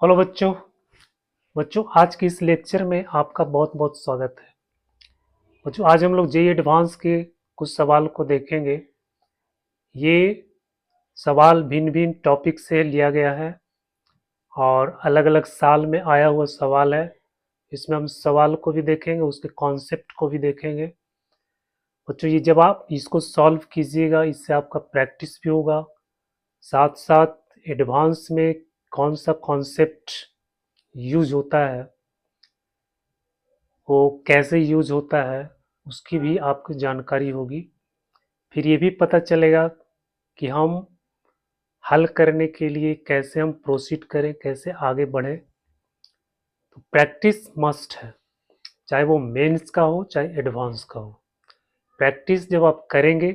Hello बच्चों। आज के इस लेक्चर में आपका बहुत बहुत स्वागत है। बच्चों, आज हम लोग जेईई एडवांस के कुछ सवाल को देखेंगे। ये सवाल भिन्न भिन्न टॉपिक से लिया गया है और अलग अलग साल में आया हुआ सवाल है। इसमें हम सवाल को भी देखेंगे, उसके कॉन्सेप्ट को भी देखेंगे। बच्चों, ये जब आप इसको सॉल्व कीजिएगा, इससे आपका प्रैक्टिस भी होगा। साथ साथ एडवांस में कौन सा कॉन्सेप्ट यूज होता है, वो कैसे यूज होता है, उसकी भी आपको जानकारी होगी। फिर ये भी पता चलेगा कि हम हल करने के लिए कैसे हम प्रोसीड करें, कैसे आगे बढ़ें। तो प्रैक्टिस मस्ट है, चाहे वो मेंस का हो चाहे एडवांस का हो। प्रैक्टिस जब आप करेंगे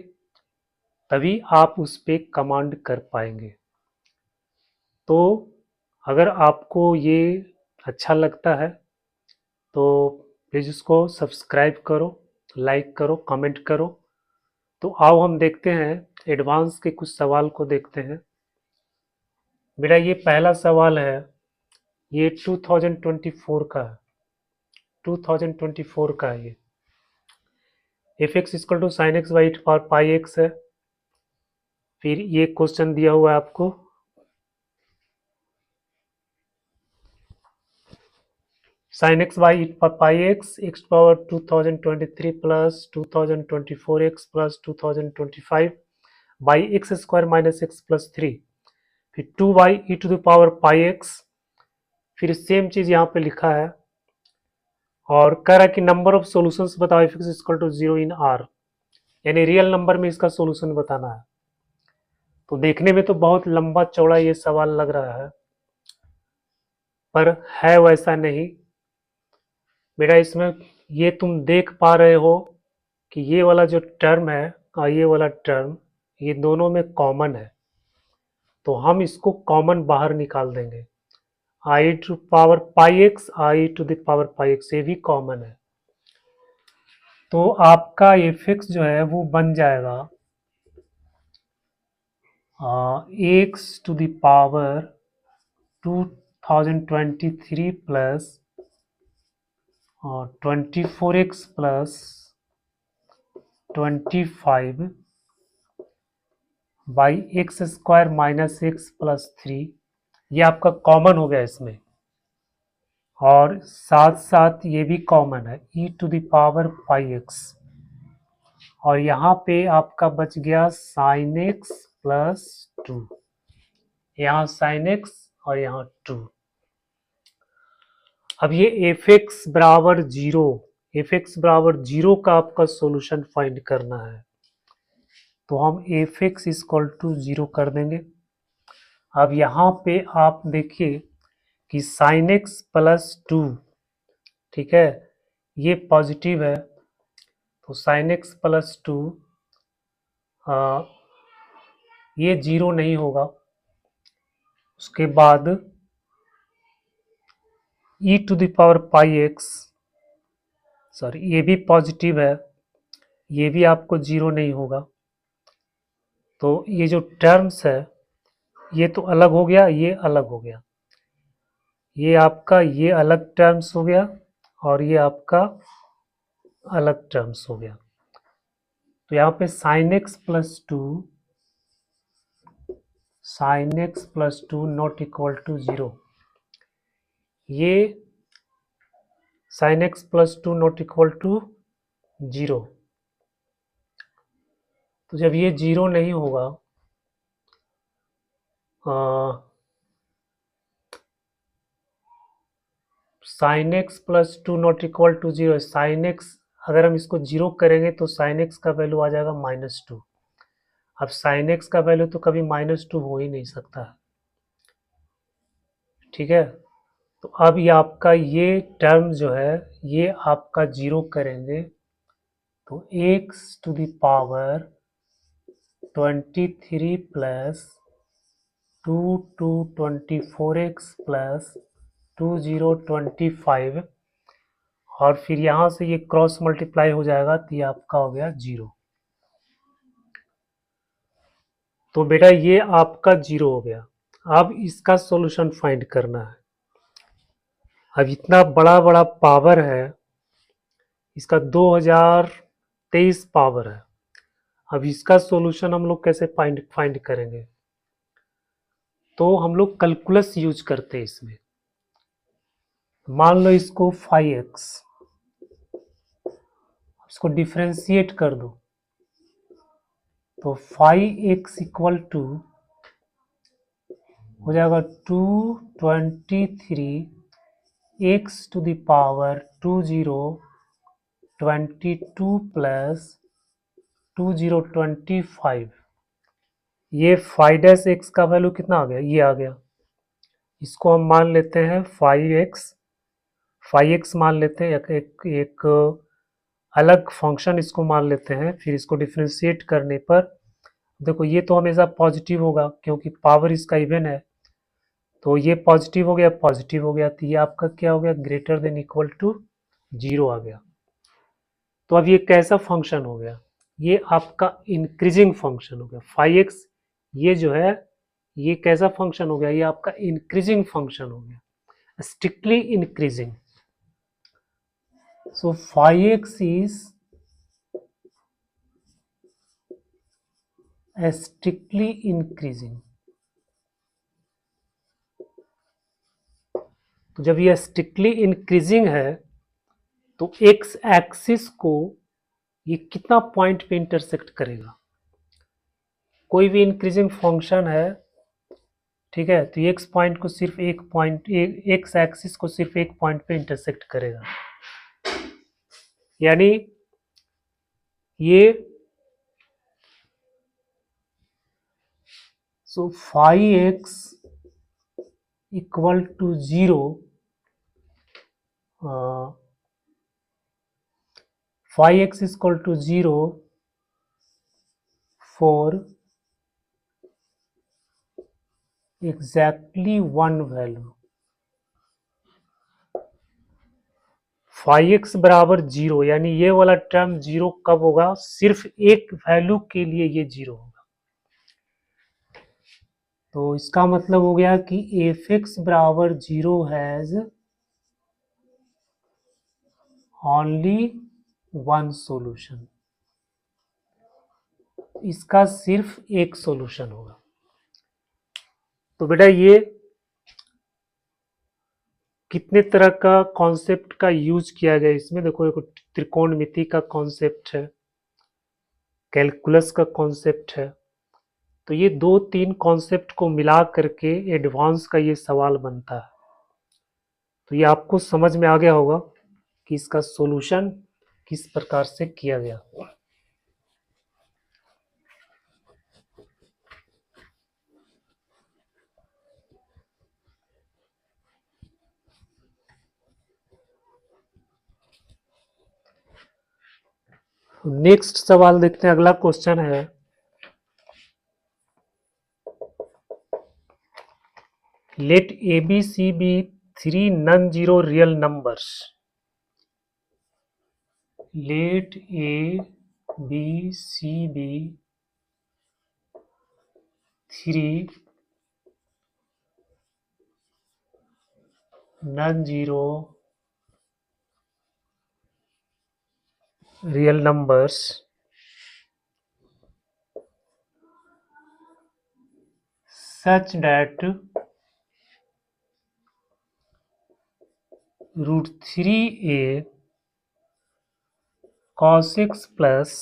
तभी आप उस पर कमांड कर पाएंगे। तो अगर आपको ये अच्छा लगता है तो प्लीज़ उसको सब्सक्राइब करो, लाइक करो, कमेंट करो। तो आओ हम देखते हैं, एडवांस के कुछ सवाल को देखते हैं। बेटा, ये पहला सवाल है, ये 2024 का है। 2024 का है ये। F x equal to sine x by power pi x है। फिर ये क्वेश्चन दिया हुआ है आपको, sine x by pi x x power 2023 plus 2024 x plus 2025 by x square minus x plus 3। फिर 2 by e to the power pi x. फिर same चीज़ यहाँ पे लिखा है और कह रहा है कि नंबर ऑफ सॉल्यूशंस बताओ f x equal to 0 in are, यानी रियल नंबर में इसका सॉल्यूशन बताना है। तो देखने में तो बहुत लंबा चौड़ा ये सवाल लग रहा है, पर है वैसा नहीं। बेटा, इसमें ये तुम देख पा रहे हो कि ये वाला जो टर्म है और ये वाला टर्म, ये दोनों में कॉमन है। तो हम इसको कॉमन बाहर निकाल देंगे। I to power pi x, i to the power pi x, ये भी कॉमन है। तो आपका एफ एक्स जो है वो बन जाएगा x to the power 2023 plus 24x plus 25 by x square minus x plus 3। ये आपका कॉमन हो गया इसमें, और साथ साथ ये भी कॉमन है e to the power pi x, और यहाँ पे आपका बच गया साइन एक्स प्लस 2। यहाँ साइन एक्स और यहाँ 2। अब ये एफ एक्स बराबर 0, एफ एक्स बराबर 0 का आपका सॉल्यूशन फाइंड करना है। तो हम एफ एक्स इक्वल टू 0 कर देंगे। अब यहाँ पे आप देखिए कि साइन एक्स प्लस 2, ठीक है, ये पॉजिटिव है, तो साइन एक्स प्लस 2 ये 0 नहीं होगा। उसके बाद e to the power pi x, sorry, ये भी पॉजिटिव है, ये भी आपको 0 नहीं होगा। तो ये जो टर्म्स है ये तो अलग हो गया, ये अलग हो गया, ये आपका ये अलग टर्म्स हो गया और ये आपका अलग टर्म्स हो गया। तो यहाँ पे sine x plus 2, sine x plus 2 not equal to 0। ये sine x plus 2 not equal to 0। तो जब ये 0 नहीं होगा, sine x plus 2 not equal to 0, sine x अगर हम इसको 0 करेंगे तो साइन एक्स का वैल्यू आ जाएगा -2। अब साइन एक्स का वैल्यू तो कभी -2 हो ही नहीं सकता है, ठीक है। तो अब ये आपका ये टर्म जो है ये आपका 0 करेंगे तो x to the power 23 plus 2 to 24x plus 2025, और फिर यहाँ से ये क्रॉस मल्टीप्लाई हो जाएगा तो ये आपका हो गया 0। तो बेटा ये आपका 0 हो गया। अब इसका सॉल्यूशन फाइंड करना है। अब इतना बड़ा बड़ा पावर है, इसका 2023 पावर है। अब इसका सॉल्यूशन हम लोग कैसे फाइंड करेंगे? तो हम लोग कैलकुलस यूज करते हैं इसमें। मान लो इसको 5x, इसको डिफ्रेंशिएट कर दो, तो 5x इक्वल टू हो जाएगा 223 x to the power 2022 plus 2025। ये 5 का वैल्यू कितना आ गया? ये आ गया। इसको हम मान लेते हैं 5x मान लेते हैं, एक अलग फंक्शन इसको मान लेते हैं। फिर इसको डिफ्रेंशिएट करने पर देखो ये तो हमेशा पॉजिटिव होगा क्योंकि पावर इसका इवन है, तो ये पॉजिटिव हो गया, पॉजिटिव हो गया, तो ये आपका क्या हो गया? ग्रेटर देन इक्वल टू 0 आ गया। तो अब ये कैसा फंक्शन हो गया? ये आपका इंक्रीजिंग फंक्शन हो गया। 5x ये जो है ये कैसा फंक्शन हो गया? ये आपका इंक्रीजिंग फंक्शन हो गया, strictly increasing. So 5x is strictly increasing। तो जब ये स्ट्रिक्टली इंक्रीजिंग है तो एक्स एक्सिस को ये कितना पॉइंट पे इंटरसेक्ट करेगा? कोई भी इंक्रीजिंग फंक्शन है, ठीक है, तो एक्स पॉइंट को सिर्फ एक पॉइंट, एक्स एक्सिस को सिर्फ एक पॉइंट पे इंटरसेक्ट करेगा। यानी ये so 5x equal to 0, 5x is equal to 0 for exactly one value। 5x बराबर 0, यानी ये वाला टर्म 0 कब होगा? सिर्फ एक वैल्यू के लिए ये 0 होगा। तो इसका मतलब हो गया कि fx बराबर 0 हैज ओनली वन सॉल्यूशन। इसका सिर्फ एक सॉल्यूशन होगा। तो बेटा ये कितने तरह का कॉन्सेप्ट का यूज किया गया इसमें? देखो एक त्रिकोणमिति का कॉन्सेप्ट है, कैलकुलस का कॉन्सेप्ट है। तो ये 2-3 कॉन्सेप्ट को मिला करके एडवांस का ये सवाल बनता है। तो ये आपको समझ में आ गया होगा कि इसका सॉल्यूशन किस प्रकार से किया गया। नेक्स्ट सवाल देखते हैं। अगला क्वेश्चन है, let a b c be 3 non zero real numbers. Let a b c be 3 non zero real numbers such that root 3a cos x plus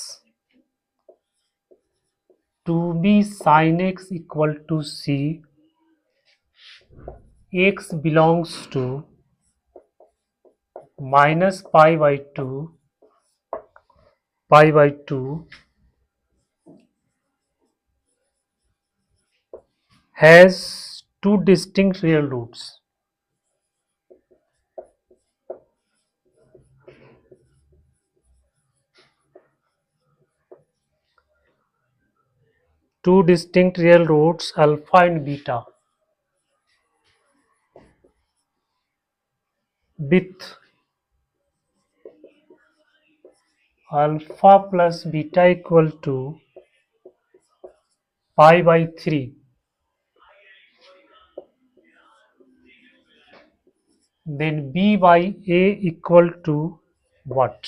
2b sin x equal to c, x belongs to minus pi by 2 has two distinct real roots। Two distinct real roots alpha and beta with alpha plus beta equal to pi by 3। Then b by a equal to what.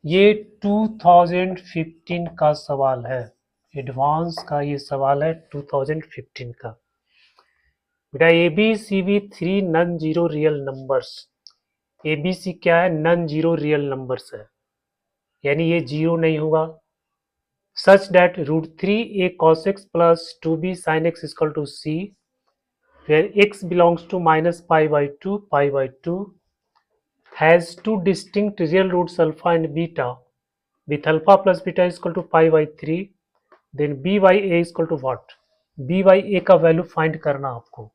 ये 2015 का सवाल है, advance का ये सवाल है 2015 का। बेटा a b c be three non zero real numbers. A b c क्या है? नॉन जीरो रियल नंबर्स है, यानी ये जीरो नहीं होगा। Such that root three a cos x plus two b sine x equal to c, where x belongs to minus pi by 2 has two distinct real roots alpha and beta with alpha plus beta is equal to pi by 3, then b by a is equal to what? b by a का value find करना आपको।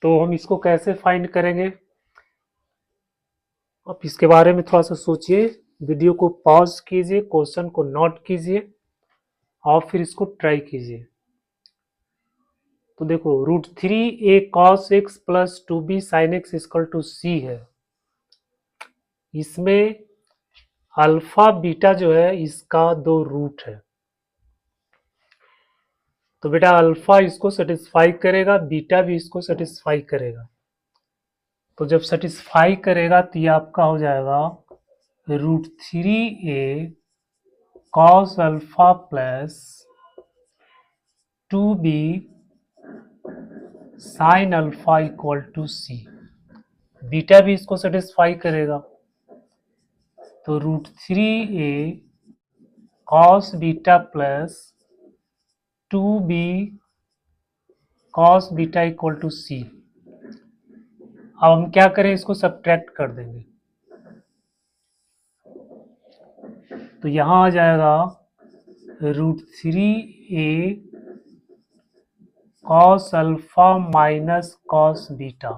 तो हम इसको कैसे find करेंगे? आप इसके बारे में थोड़ा सा सोचिए, वीडियो को पॉज कीजिए, क्वेश्चन को नोट कीजिए और फिर इसको ट्राई कीजिए। तो देखो root three a cos x plus two b sine x equal to c है, इसमें अल्फा बीटा जो है इसका दो रूट है। तो बेटा अल्फा इसको सेटिस्फाई करेगा, बीटा भी इसको सेटिस्फाई करेगा। तो जब सेटिस्फाई करेगा तो ये आपका हो जाएगा root three a cos alpha plus two b sine alpha equal to c. Beta भी इसको सेटिस्फाई करेगा, तो root three a cos beta plus two b cos beta equal to c. अब हम क्या करें, इसको सब्ट्रैक्ट कर देंगे। तो यहां आ जाएगा root three a cos alpha minus cos beta,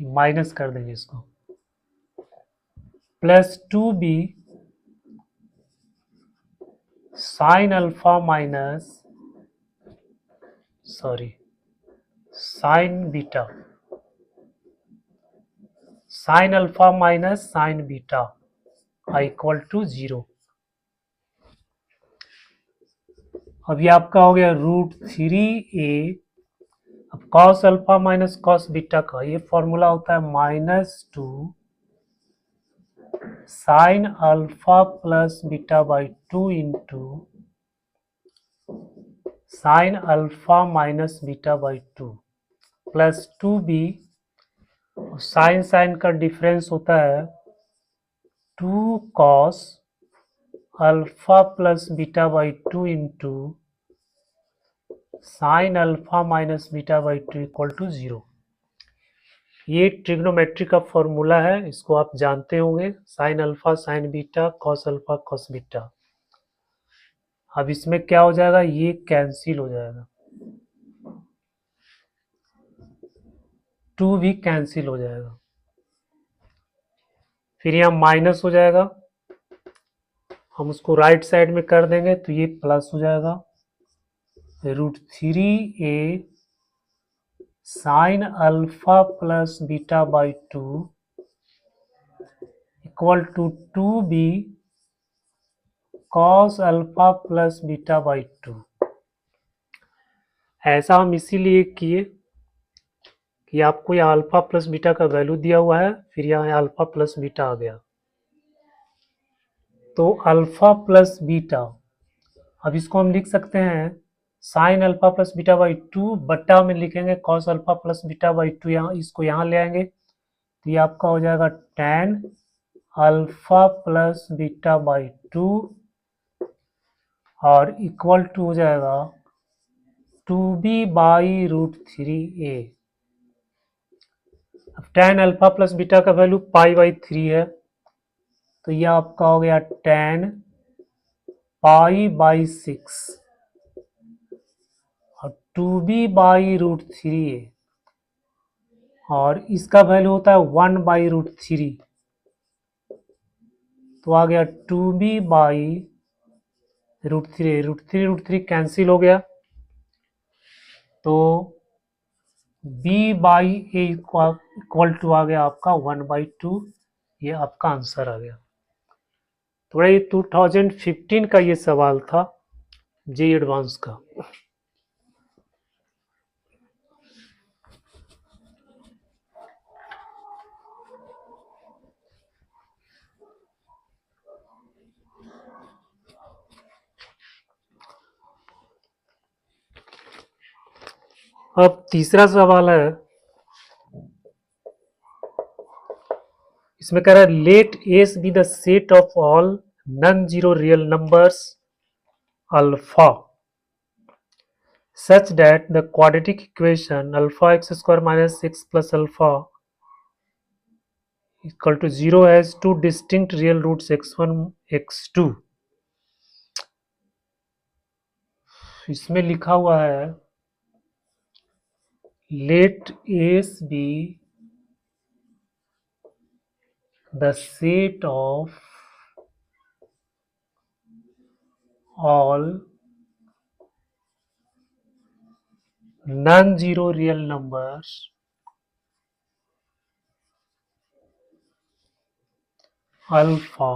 minus कर देंगे इसको, plus two b sine alpha minus sine beta, sine alpha minus sine beta equal to 0। अब ये आपका हो गया रूट थ्री ए। अब cos alpha minus cos beta का ये फॉर्मूला होता है minus two sine alpha plus beta by two into sine alpha minus beta by two plus two b, sine sine का डिफरेंस होता है two cos alpha plus beta by two into sine alpha minus beta by two equal to 0। ये trigonometry का formula है, इसको आप जानते होंगे, sine alpha sign beta cos alpha cos beta. अब इसमें क्या हो जाएगा, ये कैंसिल हो जाएगा, टू भी कैंसिल हो जाएगा, फिर यहाँ माइनस हो जाएगा, हम उसको राइट साइड में कर देंगे तो ये प्लस हो जाएगा। Root three a sine alpha plus beta by two equal to two b cos alpha plus beta by two. ऐसा हम इसीलिए किए कि आपको यहाँ अल्फा प्लस बीटा का वैल्यू दिया हुआ है, फिर यहाँ अल्फा प्लस बीटा आ गया, तो अल्फा प्लस बीटा, अब इसको हम लिख सकते हैं sign alpha plus beta by to बट्टा में लिखेंगे cos alpha plus beta by to, यहाँ इसको यहाँ ले आएंगे तो ये आपका हो जाएगा tan alpha plus beta by two और इक्वल टू हो जाएगा two b by root three a. अब टेन अल्फा प्लस बीटा का वैल्यू पाई बाई थ्री है, तो यह आपका हो गया टेन पाई बाई सिक्स और two b by root three a, और इसका वैल्यू होता है वन बाई रूट थ्री, तो आ गया two b by root three cancel हो गया, तो b by a equal to आ गया आपका वन बाई टू। ये आपका आंसर आ गया। थोड़ा ये 2015 का ये सवाल था, जी एडवांस का। अब तीसरा सवाल है, इसमें कह रहा है let s be the set of all non zero real numbers alpha such that the quadratic equation alpha x square minus x plus alpha equal to 0 has two distinct real roots x1 x2। इसमें लिखा हुआ है let S be the set of all non-zero real numbers alpha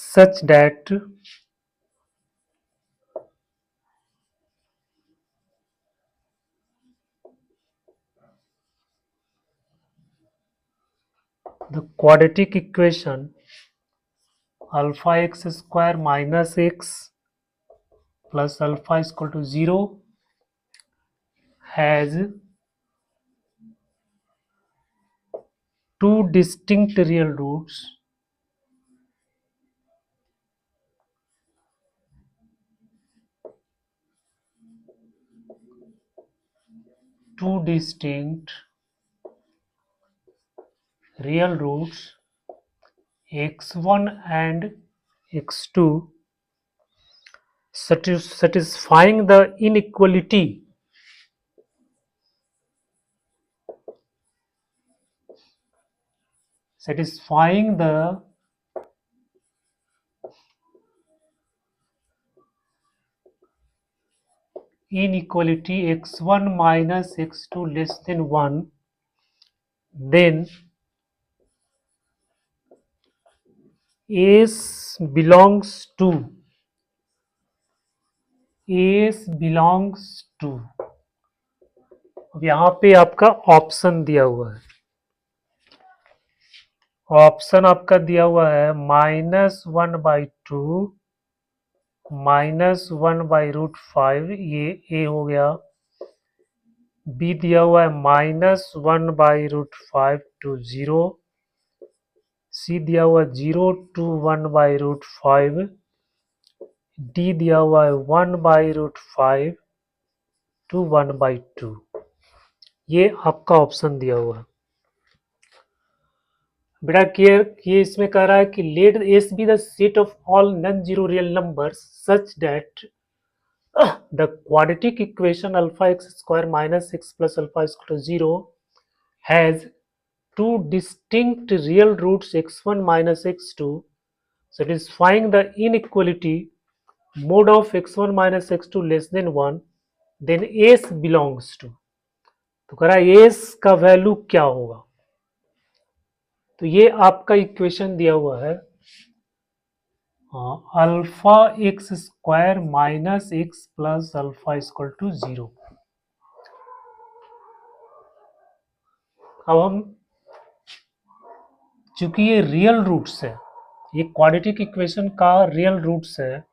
such that the quadratic equation alpha x square minus x plus alpha is equal to 0 has two distinct real roots x1 and x2 satisfying the inequality x1 minus x2 less than 1, then S belongs to अब यहाँ पे आपका option दिया हुआ है, option आपका दिया हुआ है -1/2 -1/√5, ये ए हो गया। बी दिया हुआ है -1/√5 to 0, सी दिया हुआ है 0 to 1/√5, डी दिया हुआ है 1/√5 to 1/2। ये आपका ऑप्शन दिया हुआ है बेटा। क्लियर? ये इसमें कह रहा है कि let s be the set of all non zero real numbers such that the quadratic equation alpha x square minus x plus alpha is equal to 0 has two distinct real roots x1 minus x2 satisfying the inequality mod of x1 minus x2 less than 1, then s belongs to। तो कह रहा है s का value क्या होगा, तो ये आपका इक्वेशन दिया हुआ है alpha x square minus x plus alpha equal to 0। अब हम चूंकि ये रियल रूट्स है, ये क्वाड्रेटिक इक्वेशन का रियल रूट्स है,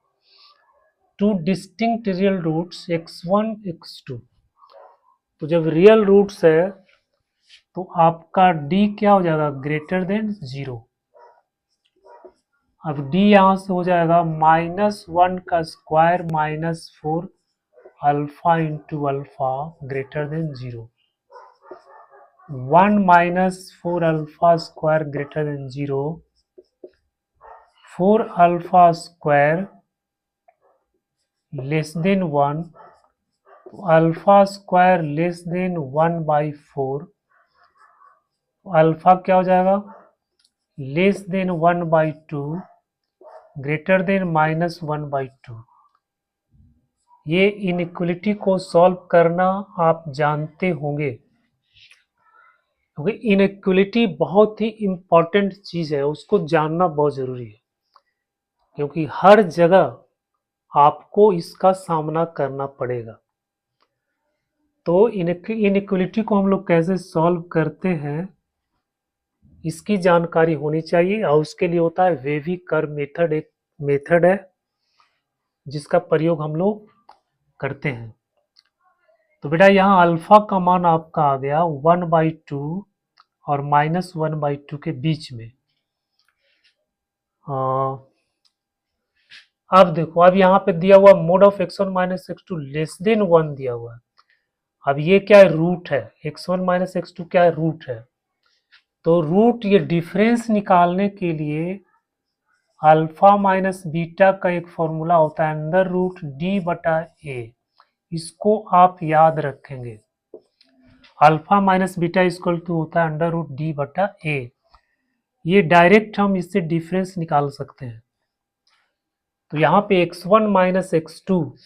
two distinct real roots x1 x2। तो जब रियल रूट्स है तो आपका d क्या हो जाएगा, ग्रेटर देन 0। अब d यहां से हो जाएगा -1 का square -4 alpha into alpha greater than 0। 1 -4 alpha square greater than 0, 4 alpha square less than 1, alpha square less than 1/4, alpha क्या हो जाएगा, लेस देन 1/2 ग्रेटर देन -1/2। ये इनइक्वलिटी को सॉल्व करना आप जानते होंगे, क्योंकि इनइक्वलिटी बहुत ही इम्पोर्टेंट चीज है, उसको जानना बहुत जरूरी है, क्योंकि हर जगह आपको इसका सामना करना पड़ेगा। तो इनइक्वलिटी को हम लोग कैसे सॉल्व करते हैं इसकी जानकारी होनी चाहिए, और उसके लिए होता है वेवी कर्व मेथड। एक मेथड है जिसका प्रयोग हम लोग करते हैं। तो बेटा यहाँ अल्फा का मान आपका आ गया 1/2 और -1/2 के बीच में। अब देखो, अब यहाँ पे दिया हुआ mode of x1 minus x2 less than 1 दिया हुआ है। अब ये क्या है, रूट है, x1 माइनस x2 क्या है, रूट है। तो रूट, ये डिफरेंस निकालने के लिए अल्फा माइनस बीटा का एक फॉर्मूला होता है अंडर रूट डी बटा ए, इसको आप याद रखेंगे। Alpha minus beta equal to होता है अंडर रूट डी बटा ए। ये डायरेक्ट हम इससे डिफरेंस निकाल सकते हैं। तो यहाँ पे x1 माइनस x2,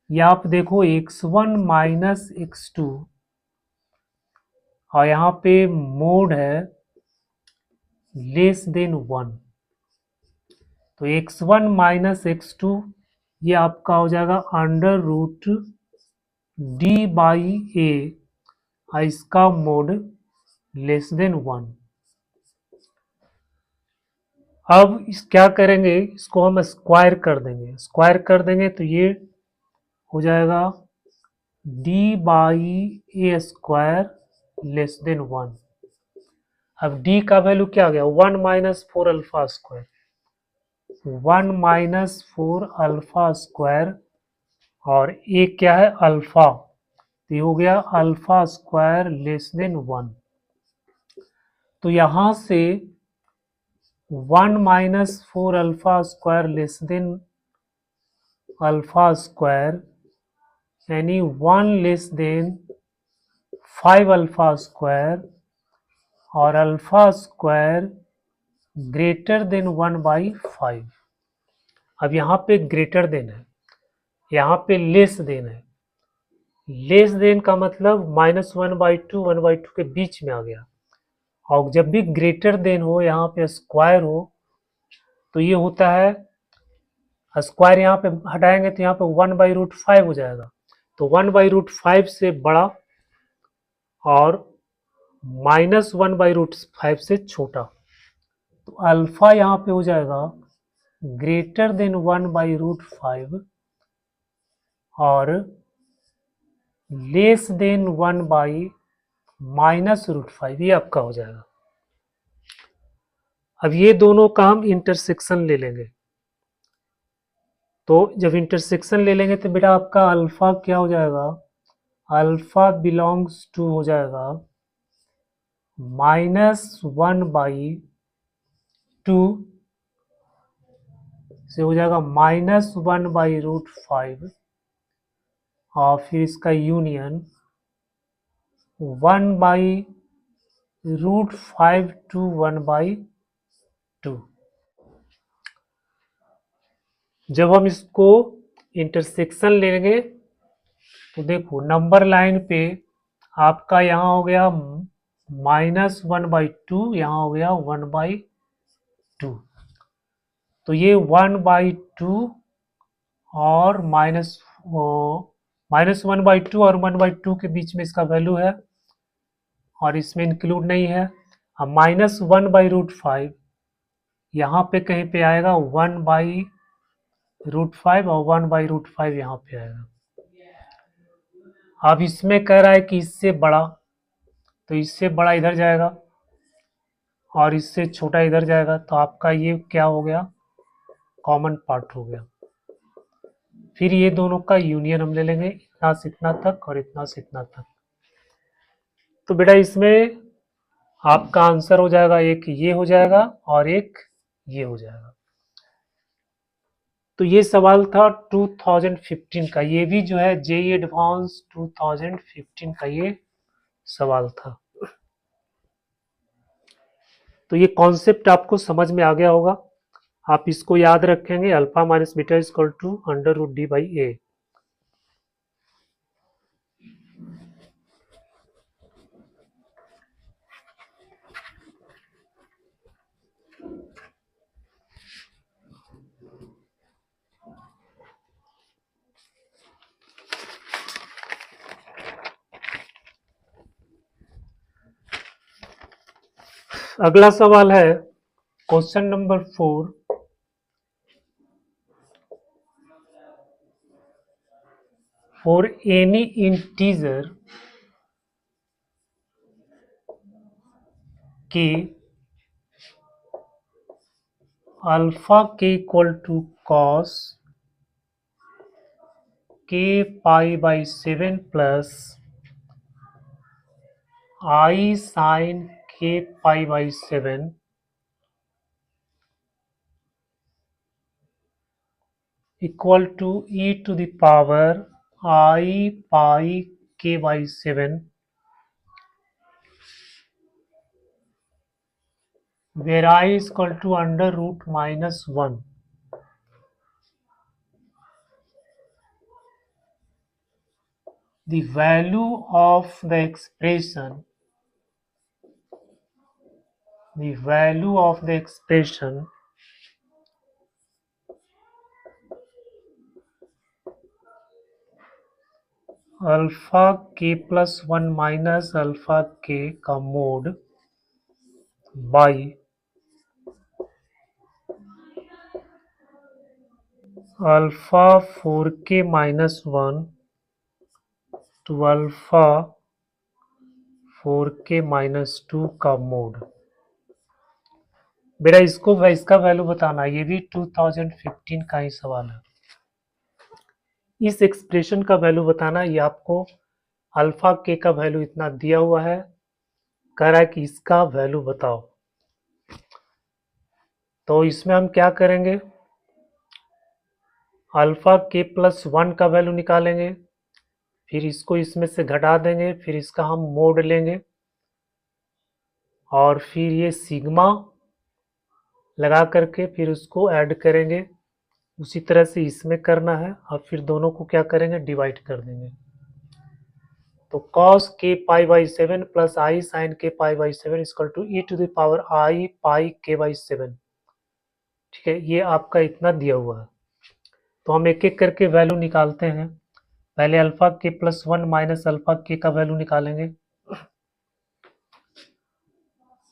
ये आप देखो x1 माइनस x2, और यहाँ पे मोड है लेस देन 1। तो x1 माइनस x2 ये आपका हो जाएगा अंडर रूट डी बाई ए, इसका मोड लेस देन 1। अब इस क्या करेंगे, इसको हम स्क्वायर कर देंगे। स्क्वायर कर देंगे तो ये हो जाएगा D by A square less than 1। अब डी का वैल्यू क्या आ गया, 1 minus 4 alpha square, 1 minus 4 alpha square, और ए क्या है, अल्फा, तो ये हो गया अल्फा स्क्वायर लेस देन 1। तो यहां से 1 minus 4 alpha square less than alpha square, यानी 1 लेस देन 5 अल्फा स्क्वायर, और अल्फा स्क्वायर ग्रेटर देन 1/5। अब यहाँ पे ग्रेटर देन है, यहाँ पे लेस देन है। लेस देन का मतलब -1/2 1/2 के बीच में आ गया। और जब भी ग्रेटर देन हो, यहाँ पे स्क्वायर हो, तो ये होता है स्क्वायर, यहाँ पे हटाएंगे तो यहाँ पे 1/√5 हो जाएगा। तो 1/√5 से बड़ा और -1/√5 से छोटा। तो अल्फा यहाँ पे हो जाएगा ग्रेटर देन 1/√5 और लेस देन 1/-√5, ये आपका हो जाएगा। अब ये दोनों का हम इंटरसेक्शन ले लेंगे। तो जब इंटरसेक्शन ले लेंगे तो बेटा आपका अल्फा क्या हो जाएगा, अल्फा बिलोंग्स टू हो जाएगा -1/2 से हो जाएगा -1/√5, और फिर इसका यूनियन 1/√5 टू 1/2। जब हम इसको इंटरसेक्शन लेंगे तो देखो नंबर लाइन पे आपका यहाँ हो गया -1/2, यहाँ हो गया 1/2। तो ये 1/2 और -1/2 और 1/2 के बीच में इसका वैल्यू है, और इसमें इंक्लूड नहीं है। अब -1/√5 यहाँ पे कहीं पे आएगा 1/√5, और 1/√5 यहाँ पे आएगा। अब इसमें कह रहा है कि इससे बड़ा, तो इससे बड़ा इधर जाएगा और इससे छोटा इधर जाएगा, तो आपका ये क्या हो गया, कॉमन पार्ट हो गया। फिर ये दोनों का यूनियन हम ले लेंगे, इतना से इतना तक और इतना से इतना तक। तो बेटा इसमें आपका आंसर हो जाएगा, एक ये हो जाएगा और एक ये हो जाएगा। तो ये सवाल था 2015 का, ये भी जो है जेईई एडवांस 2015 का ये सवाल था। तो ये कॉन्सेप्ट आपको समझ में आ गया होगा। आप इसको याद रखेंगे, alpha minus beta equal to under root d by a. अगला सवाल है question number 4। for any integer k, alpha k equal to cos k pi by 7 plus I sin k pi by 7 equal to e to the power I pi k by 7, where I is equal to under root minus 1. The value of the expression alpha k plus 1 minus alpha k का mode by alpha 4k minus 1 to alpha 4k minus 2 का mode. बेटा इसका value बताना, ये भी 2015 का ही सवाल है। इस एक्सप्रेशन का वैल्यू बताना, ये आपको अल्फा के का वैल्यू इतना दिया हुआ है, कह रहा है कि इसका वैल्यू बताओ। तो इसमें हम क्या करेंगे, अल्फा के प्लस 1 का वैल्यू निकालेंगे, फिर इसको इसमें से घटा देंगे, फिर इसका हम मोड लेंगे और फिर ये सिग्मा लगा करके फिर उसको ऐड करेंगे। उसी तरह से इसमें करना है और फिर दोनों को क्या करेंगे, डिवाइड कर देंगे। तो cos k pi by 7 plus i sine k pi by 7 equal to e to the power i pi k by 7। ठीक है, ये आपका इतना दिया हुआ है। तो हम एक एक करके वैल्यू निकालते हैं। पहले अल्फा के प्लस 1 माइनस अल्फा के का वैल्यू निकालेंगे।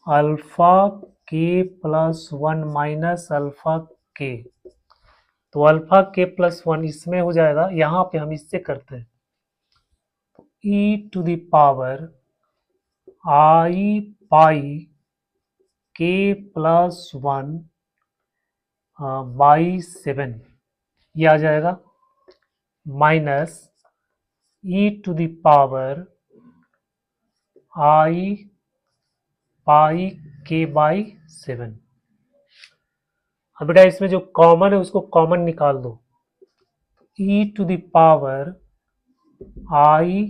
अल्फा के प्लस 1 माइनस अल्फा के, तो अल्फा के प्लस 1 इसमें हो जाएगा, यहाँ पे हम इससे करते हैं e to the power i pi k plus 1 by 7, ये आ जाएगा, minus e to the power i pi k by 7। अब बेटा इसमें जो कॉमन है उसको कॉमन निकाल दो, ई टू द पावर आई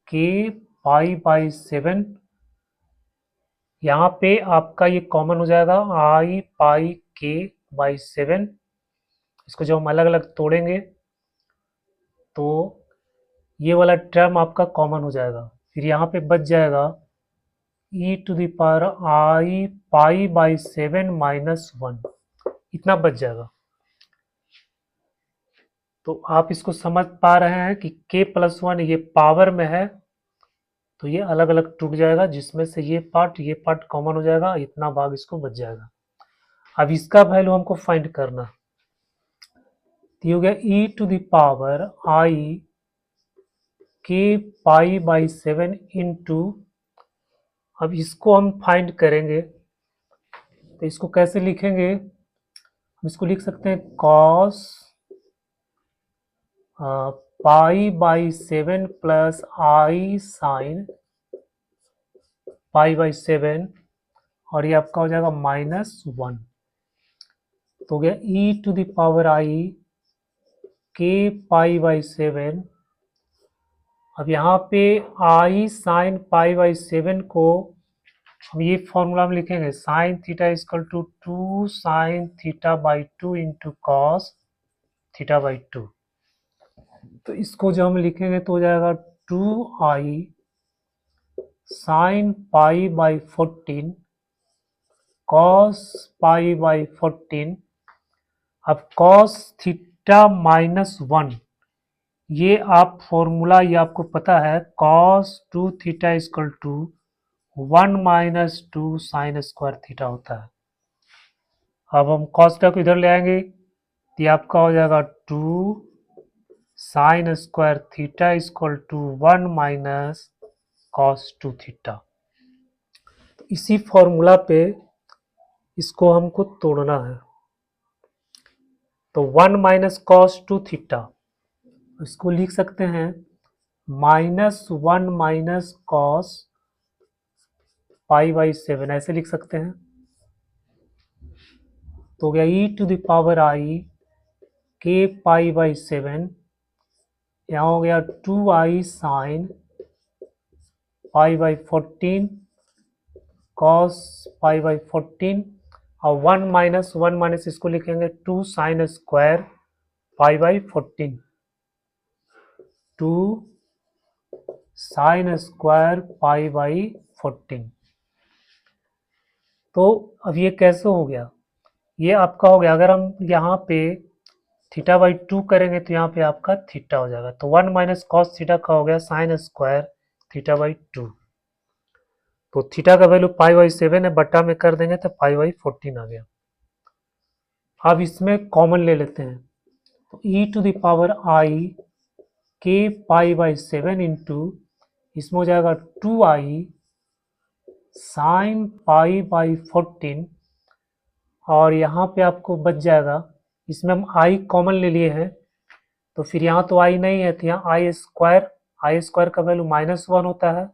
के पाई बाई 7, यहाँ पे आपका ये कॉमन हो जाएगा आई पाई के बाई 7। इसको जब हम अलग अलग तोड़ेंगे तो ये वाला टर्म आपका कॉमन हो जाएगा, फिर यहाँ पे बच जाएगा e to the power i pi by 7 minus 1, इतना बच जाएगा। तो आप इसको समझ पा रहे हैं कि k प्लस 1 ये पावर में है, तो ये अलग अलग टूट जाएगा, जिसमें से ये पार्ट कॉमन हो जाएगा, इतना भाग इसको बच जाएगा। अब इसका वैल्यू हमको फाइंड करना, तो ये हो गया ई टू द पावर आई के पाई बाई 7 इंटू, अब इसको हम फाइंड करेंगे तो इसको कैसे लिखेंगे, हम इसको लिख सकते हैं cos pi by 7 plus i sine pi by 7, और ये आपका हो जाएगा माइनस 1। तो हो गया ई टू द पावर आई के पाई बाई 7। अब यहाँ पे आई साइन पाई बाई 7 को हम ये फॉर्मूला में लिखेंगे, sine theta equal to 2 sine theta by 2 into cos theta by 2। तो इसको जो हम लिखेंगे तो हो जाएगा 2i sine pi by 14 cos pi by 14। अब कॉस थीटा माइनस 1, ये आप फॉर्मूला, ये आपको पता है, cos 2 theta equal to 1 minus 2 sine square theta होता है। अब हम कॉस थीटा को इधर ले आएंगे, तो ये आपका हो जाएगा 2 sine square theta is equal to 1 minus cos 2 theta. तो इसी फॉर्मूला पे इसको हमको तोड़ना है। तो 1 माइनस कॉस 2 थीटा, इसको लिख सकते हैं -1 माइनस कॉस π/7, ऐसे लिख सकते हैं। तो हो गया e⁻i k π/7, यहाँ हो गया 2i साइन π/14 कॉस π/14, और 1 माइनस इसको लिखेंगे 2 साइन स्क्वायर π/14, 2 साइन स्क्वायर π/14। तो अब ये कैसे हो गया, ये आपका हो गया, अगर हम यहाँ पे θ/2 करेंगे तो यहाँ पे आपका थीटा हो जाएगा। तो 1 माइनस कॉस थीटा का हो गया साइन स्क्वायर θ/2। तो थीटा का वैल्यू π/7 है, बट्टा में कर देंगे तो π/14 आ गया। अब इसमें कॉमन ले लेते हैं, तो e⁻i k π/7 इंटू इसमें हो जाएगा 2i साइन π/14, और यहाँ पे आपको बच जाएगा, इसमें हम i कॉमन ले लिए हैं, तो फिर यहाँ तो i नहीं है, तो यहाँ आई स्क्वायर का वैल्यू -1 होता है।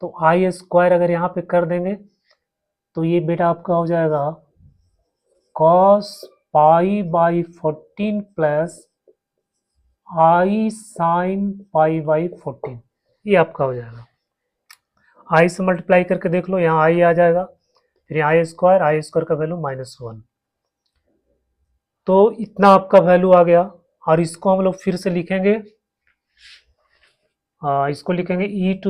तो आई स्क्वायर अगर यहाँ पे कर देंगे तो ये बेटा आपका हो जाएगा cos π/14 प्लस i साइन π/14, ये आपका हो जाएगा। आई से मल्टीप्लाई करके देख लो, यहाँ आई आ जाएगा, फिर आई स्क्वायर का वैल्यू -1, तो इतना आपका वैल्यू आ गया। और इसको हम लोग फिर से लिखेंगे, इसको लिखेंगे e⁻i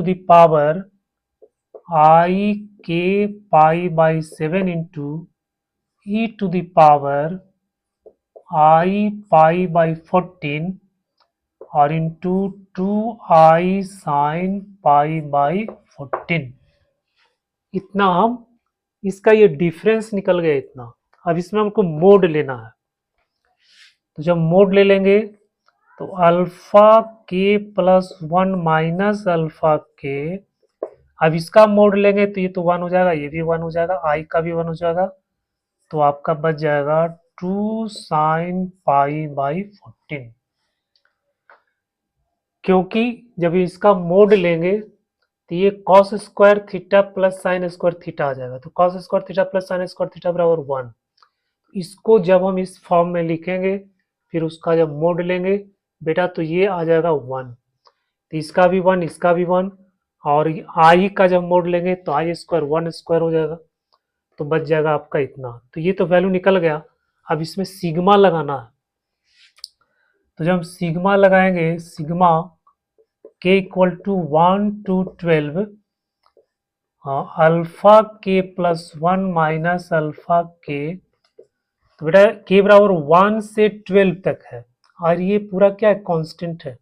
k π/7 इंटू e⁻i π/14 और इंटू 2i साइन π/14। इतना हम, इसका ये डिफरेंस निकल गया इतना। अब इसमें हमको मोड लेना है, तो जब मोड ले लेंगे तो अल्फा के प्लस 1 माइनस अल्फा के, अब इसका मोड लेंगे तो ये तो 1 हो जाएगा, ये भी 1 हो जाएगा, आई का भी 1 हो जाएगा, तो आपका बच जाएगा 2 साइन π/14। क्योंकि जब इसका मोड लेंगे तो ये cos square theta plus sine square theta आ जाएगा, तो cos square theta plus sine square theta बराबर 1। इसको जब हम इस फॉर्म में लिखेंगे, फिर उसका जब मोड लेंगे बेटा तो ये आ जाएगा 1, तो इसका भी 1, इसका भी 1, और आई का जब मोड लेंगे तो आई स्क्वायर 1 स्क्वायर हो जाएगा, तो बच जाएगा आपका इतना। तो ये तो वैल्यू निकल गया। अब इसमें सिग्मा लगाना है, तो जब हम सिग्मा लगाएंगे, सिग्मा के इक्वल टू 1 to 12 अल्फा के प्लस 1 माइनस अल्फा के, तो बेटा के बराबर 1 से 12 तक है, और ये पूरा क्या है, कांस्टेंट है,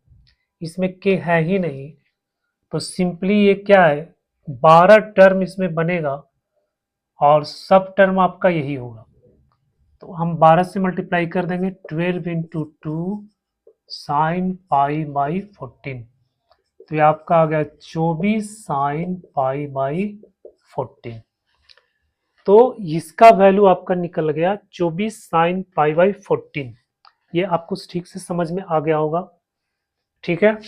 इसमें के है ही नहीं, तो सिंपली ये क्या है, 12 टर्म इसमें बनेगा और सब टर्म आपका यही होगा। तो हम 12 से मल्टीप्लाई कर देंगे, 12 इंटू 2 साइन π/14, तो ये आपका आ गया 24 साइन π/14। तो इसका वैल्यू आपका निकल गया 24 साइन π/14। ये आपको ठीक से समझ में आ गया होगा, ठीक है।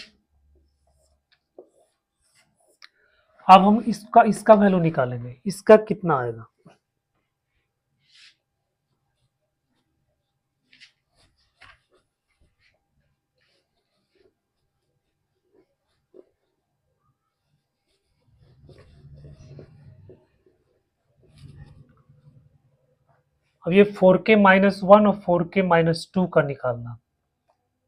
अब हम इसका वैल्यू निकालेंगे, इसका कितना आएगा। अब ये 4k - 1 और 4k - 2 का निकालना,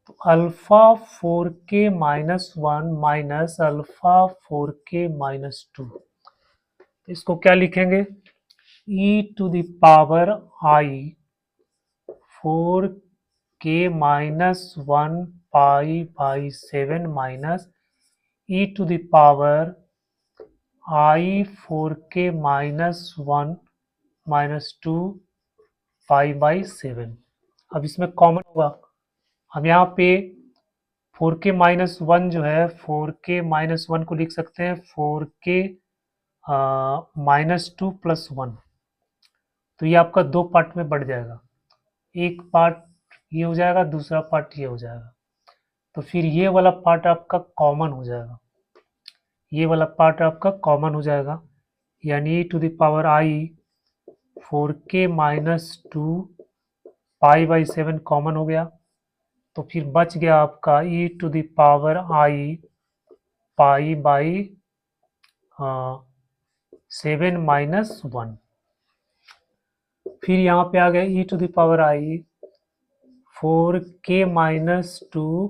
तो alpha 4k - 1 minus alpha 4k - 2, इसको क्या लिखेंगे, e⁻i 4k - 1 π/7 minus e⁻i 4k - 1 minus 2 π/7। अब इसमें कॉमन होगा, हम यहाँ पे 4k-1 जो है 4k-1 को लिख सकते हैं 4k-2 प्लस 1। तो ये आपका दो पार्ट में बढ़ जाएगा, एक पार्ट ये हो जाएगा, दूसरा पार्ट ये हो जाएगा। तो फिर ये वाला पार्ट आपका कॉमन हो जाएगा, ये वाला पार्ट आपका कॉमन हो जाएगा, यानी to the power i 4k-2 π/7 common हो गया। तो फिर बच गया आपका e to the power i π/7 -1। फिर यहाँ पे आ गया e to the power i 4k-2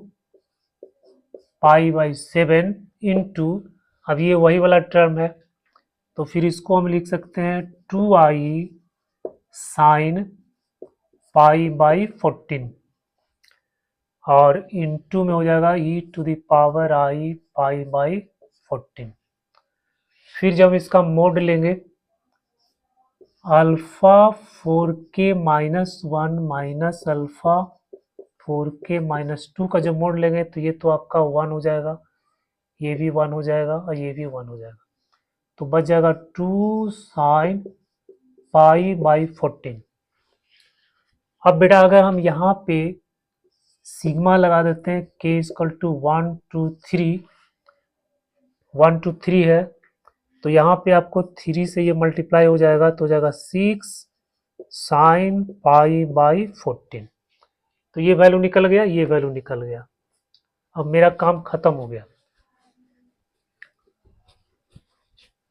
π/7 into, अब ये वही वाला टर्म है, तो फिर इसको हम लिख सकते हैं 2i साइन π/14 और इंटू में हो जाएगा e टू द पावर आई π/14। फिर जब इसका मोड लेंगे alpha 4k-1 minus alpha 4k-2 का जब मोड लेंगे तो ये तो आपका 1 हो जाएगा, ये भी 1 हो जाएगा और ये भी 1 हो जाएगा। तो बच जाएगा 2 साइन π/14। अब बेटा अगर हम यहाँ पे सिग्मा लगा देते हैं k इक्वल टू 1 to 3 है, तो यहाँ पे आपको 3 से ये मल्टीप्लाई हो जाएगा, तो हो जाएगा 6 साइन π/14। तो ये वैल्यू निकल गया, ये वैल्यू निकल गया। अब मेरा काम खत्म हो गया।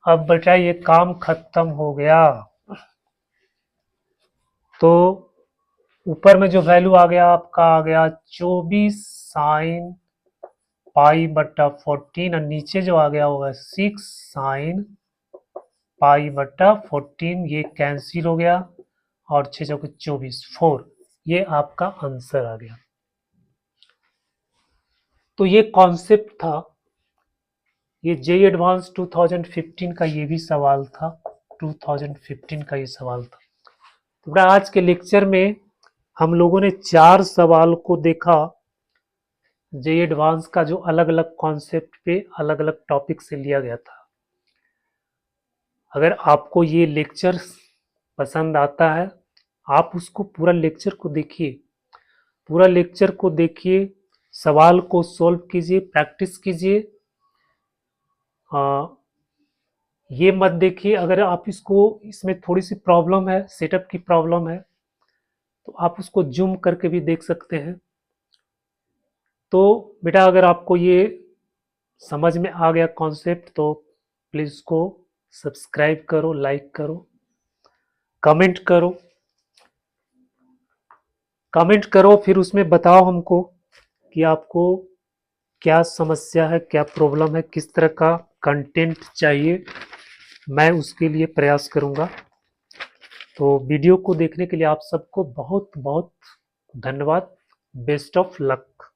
अब बेटा ये काम खत्म हो गया, तो ऊपर में जो वैल्यू आ गया आपका आ गया 24 साइन π/14 और नीचे जो आ गया होगा 6 साइन π/14, ये कैंसिल हो गया और 6 चौके 24 4, ये आपका आंसर आ गया। तो ये कॉन्सेप्ट था, ये जेईई एडवांस 2015 का ये भी सवाल था, 2015 का ये सवाल था। तो आज के लेक्चर में हम लोगों ने 4 सवाल को देखा जेईई एडवांस का, जो अलग अलग कॉन्सेप्ट पे अलग अलग टॉपिक से लिया गया था। अगर आपको ये लेक्चर पसंद आता है, आप उसको पूरा लेक्चर को देखिए, पूरा लेक्चर को देखिए, सवाल को सॉल्व कीजिए, प्रैक्टिस कीजिए। ये मत देखिए अगर आप इसमें थोड़ी सी प्रॉब्लम है, सेटअप की प्रॉब्लम है, तो आप उसको जूम करके भी देख सकते हैं। तो बेटा अगर आपको ये समझ में आ गया कॉन्सेप्ट, तो प्लीज़ इसको सब्सक्राइब करो, लाइक करो, कमेंट करो, फिर उसमें बताओ हमको कि आपको क्या समस्या है, क्या प्रॉब्लम है, किस तरह का कंटेंट चाहिए, मैं उसके लिए प्रयास करूंगा। तो वीडियो को देखने के लिए आप सबको बहुत बहुत धन्यवाद। Best of luck.